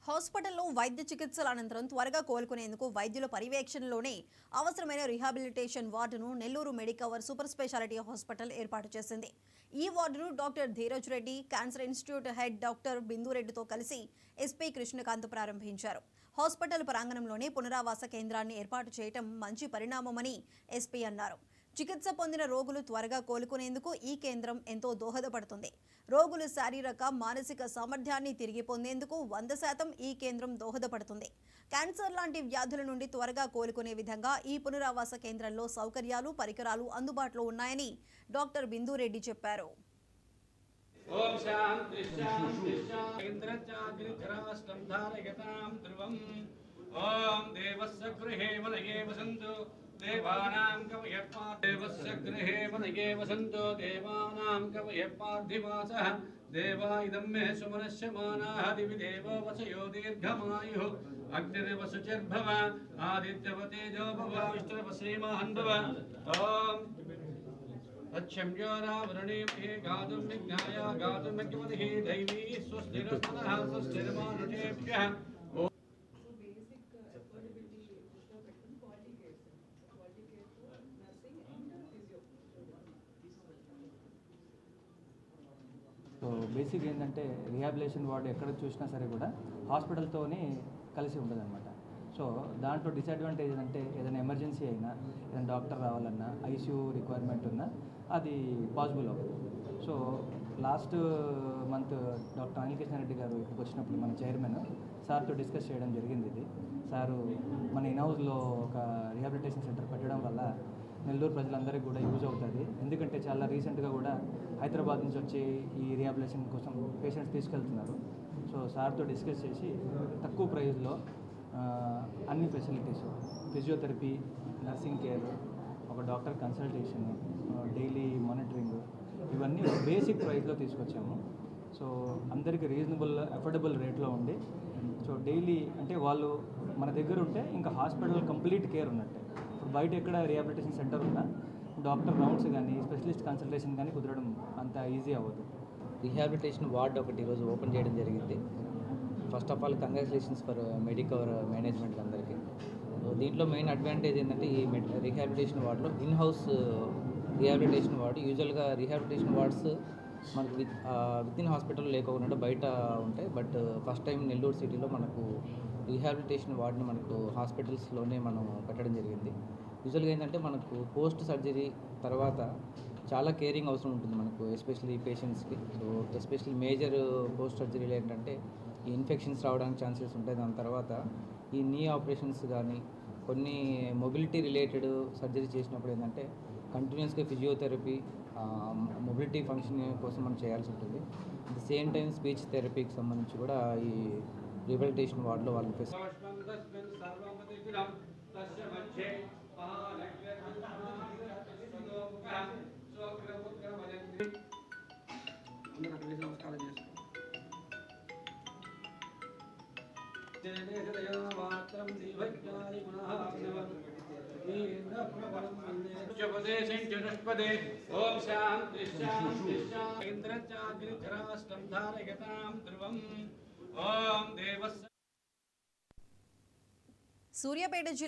హాస్పిటల్లో వైద్య చికిత్సల అనంతరం త్వరగా కోలుకునేందుకు వైద్యుల పర్యవేక్షణలోనే అవసరమైన రీహాబిలిటేషన్ వార్డును Nellore Medicover super speciality hospital ఏర్పాటు చేసింది. ఈ వార్డును doctor Dheeraj Reddy, cancer institute head doctor బిందురెడ్డితో కలిసి ఎస్పీ కృష్ణకాంత్ ప్రారంభించారు. హాస్పిటల్ ప్రాంగణంలోనే పునరావాస కేంద్రాన్ని ఏర్పాటు చేయడం మంచి పరిణామమని ఎస్పీ అన్నారు. చికిత్స పొందిన రోగులు త్వరగా కోలుకునేందుకు ఈ కేంద్రం ఎంతో దోహదపడుతుంది. రోగుల శారీరక, మానసిక సామర్థ్యాన్ని తిరిగి పొందేందుకు 100% ఈ కేంద్రం దోహదపడుతుంది. క్యాన్సర్ లాంటి వ్యాధుల నుండి త్వరగా కోలుకునే విధంగా ఈ పునరావాస కేంద్రంలో సౌకర్యాలు, పరికరాలు అందుబాటులో ఉన్నాయని డాక్టర్ బిందురెడ్డి చెప్పారు. ఓం శాంతి శాంతి శాంతి ధ్రువం ఓం దేవస్య గృహే వనయే వసంతు దేవానాం కవయః దేవస్య గృహే వనయే వసంతు దేవానాం కవయః పార్థివాసః దేవా ఇదం మే సుమనస్యమానాః దివి దేవో వసయో దీర్ఘమాయుః అగ్నిర్వసుచిర్భవ ఆదిత్యవతేజో భవ విష్ణుర్వశ్రీమహన్ భవ ఓం अच्छम्योरावरणीमहे गातुं विज्ञाय गातुं विज्ञमतिः दैवी स्वस्तिरस्तनः स्वस्तिर्मानुषेभ्यः సో బేసిక్ ఏంటంటే రిహాబిలిటేషన్ వార్డు ఎక్కడ చూసినా సరే కూడా హాస్పిటల్తోనే కలిసి ఉంటుందన్నమాట. సో దాంట్లో డిసడ్వాంటేజ్ ఏంటంటే ఏదైనా ఎమర్జెన్సీ అయినా, ఏదైనా డాక్టర్ రావాలన్నా, ఐసీయూ రిక్వైర్మెంట్ ఉన్నా అది పాసిబుల్ అవ్వదు. So last month doctor Anil Krishna Reddy గారు ఇక్కడికి వచ్చినప్పుడు మన చైర్మన్ సార్తో డిస్కస్ చేయడం జరిగింది. ఇది సారు మన ఇన్హౌస్లో ఒక రిహాబిలిటేషన్ సెంటర్ పెట్టడం వల్ల నెల్లూరు ప్రజలందరికీ కూడా యూజ్ అవుతుంది. ఎందుకంటే చాలా రీసెంట్గా కూడా హైదరాబాద్ నుంచి వచ్చి ఈ రిహాబిలిటేషన్ కోసం పేషెంట్స్ తీసుకెళ్తున్నారు. సో సార్తో డిస్కస్ చేసి తక్కువ ప్రైస్లో అన్ని ఫెసిలిటీస్, ఫిజియోథెరపీ, నర్సింగ్ కేర్, ఒక డాక్టర్ కన్సల్టేషన్, డైలీ మానిటరింగ్, ఇవన్నీ బేసిక్ ప్రైస్లో తీసుకొచ్చాము. సో అందరికీ రీజనబుల్, అఫోర్డబుల్ రేట్లో ఉండి, సో డైలీ అంటే వాళ్ళు మన దగ్గర ఉంటే ఇంకా హాస్పిటల్ కంప్లీట్ కేర్ ఉన్నట్టే. ఇప్పుడు బయట ఎక్కడ రిహాబిలిటేషన్ సెంటర్ ఉన్నా డాక్టర్ రౌండ్స్ కానీ, స్పెషలిస్ట్ కన్సల్టేషన్ కానీ కుదరడం అంత ఈజీ అవ్వదు. రిహాబిలిటేషన్ వార్డ్ ఒకటి ఈరోజు ఓపెన్ చేయడం జరిగింది. First of all congratulations for Medicover management అందరికీ. దీంట్లో మెయిన్ అడ్వాంటేజ్ ఏంటంటే ఈ రిహాబిలిటేషన్ వార్డులో ఇన్ హౌస్ రిహాబిలిటేషన్ వార్డు, యూజువల్గా రిహాబిలిటేషన్ వార్డ్స్ మనకు విత్ ఇన్ హాస్పిటల్ లేకుండా బయట ఉంటాయి. బట్ ఫస్ట్ టైం నెల్లూరు సిటీలో మనకు రిహాబిలిటేషన్ వార్డుని మనకు హాస్పిటల్స్లోనే మనం పెట్టడం జరిగింది. యూజువల్గా ఏంటంటే మనకు పోస్ట్ సర్జరీ తర్వాత చాలా కేరింగ్ అవసరం ఉంటుంది మనకు, ఎస్పెషల్లీ పేషెంట్స్కి. సో ఎస్పెషల్లీ మేజర్ పోస్ట్ సర్జరీలు ఏంటంటే ఈ ఇన్ఫెక్షన్స్ రావడానికి ఛాన్సెస్ ఉంటాయి. దాని తర్వాత ఈ నీ ఆపరేషన్స్ కానీ, కొన్ని మొబిలిటీ రిలేటెడ్ సర్జరీ చేసినప్పుడు ఏంటంటే కంటిన్యూస్గా ఫిజియోథెరపీ, మొబిలిటీ ఫంక్షన్ కోసం మనం చేయాల్సి ఉంటుంది. At the same time speech థెరపీకి సంబంధించి కూడా ఈ రిహాబిలిటేషన్ వార్డులో వాళ్ళు ఓం శాంతి శాంతి శాంతి ధ్రువం ఓం దేవస్య. సూర్యాపేట జిల్లా